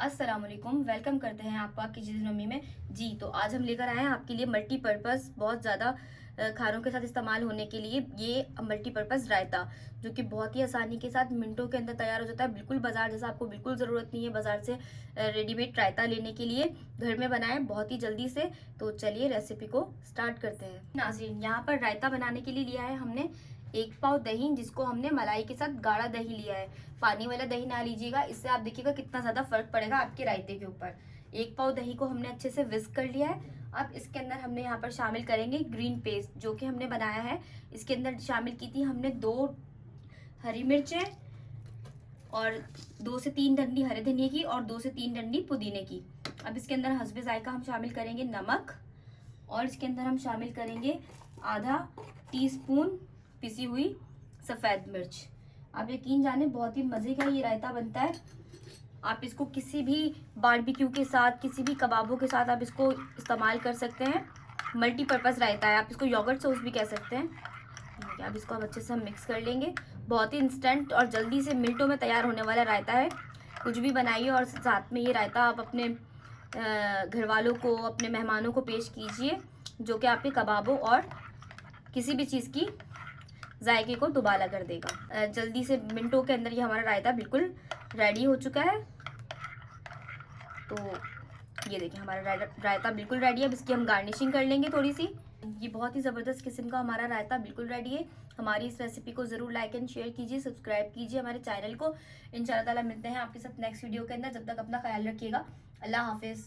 अस्सलामुअलैकुम, वेलकम करते हैं आपका किचन मम्मी में। जी तो आज हम लेकर आए हैं आपके लिए मल्टीपर्पज़ बहुत ज़्यादा खानों के साथ इस्तेमाल होने के लिए ये मल्टीपर्पज़ रायता, जो कि बहुत ही आसानी के साथ मिनटों के अंदर तैयार हो जाता है। बिल्कुल बाजार जैसा, आपको बिल्कुल ज़रूरत नहीं है बाजार से रेडीमेड रायता लेने के लिए। घर में बनाएं बहुत ही जल्दी से। तो चलिए रेसिपी को स्टार्ट करते हैं। नाज़रीन, यहाँ पर रायता बनाने के लिए लिया है हमने 1 पाव दही, जिसको हमने मलाई के साथ गाढ़ा दही लिया है। पानी वाला दही ना लीजिएगा, इससे आप देखिएगा कितना ज्यादा फर्क पड़ेगा आपके रायते के ऊपर। 1 पाव दही को हमने अच्छे से विस्क कर लिया है। अब इसके अंदर हमने यहाँ पर शामिल करेंगे ग्रीन पेस्ट, जो कि हमने बनाया है। इसके अंदर शामिल की थी हमने 2 हरी मिर्चें और 2 से 3 डंडी हरे धनिया की और 2 से 3 डंडी पुदीने की। अब इसके अंदर हस्बे जायका हम शामिल करेंगे नमक, और इसके अंदर हम शामिल करेंगे आधा टीस्पून पिसी हुई सफ़ेद मिर्च। आप यकीन जाने बहुत ही मज़े का ये रायता बनता है। आप इसको किसी भी बारबेक्यू के साथ, किसी भी कबाबों के साथ आप इसको इस्तेमाल कर सकते हैं। मल्टीपर्पज़ रायता है, आप इसको योगर्ट सॉस भी कह सकते हैं। अब इसको हम अच्छे से हम मिक्स कर लेंगे। बहुत ही इंस्टेंट और जल्दी से मिनटों में तैयार होने वाला रायता है। कुछ भी बनाइए और साथ में ये रायता आप अपने घर वालों को, अपने मेहमानों को पेश कीजिए, जो कि आपके कबाबों और किसी भी चीज़ की जायके को दुबाला कर देगा। जल्दी से मिनटों के अंदर ये हमारा रायता बिल्कुल रेडी हो चुका है। तो ये देखिए हमारा रायता बिल्कुल रेडी है। अब इसकी हम गार्निशिंग कर लेंगे थोड़ी सी। ये बहुत ही ज़बरदस्त किस्म का हमारा रायता बिल्कुल रेडी है। हमारी इस रेसिपी को ज़रूर लाइक एंड शेयर कीजिए, सब्सक्राइब कीजिए हमारे चैनल को। इंशाल्लाह ताला मिलते हैं आपके साथ नेक्स्ट वीडियो के अंदर। जब तक अपना ख्याल रखिएगा। अल्लाह हाफिज़।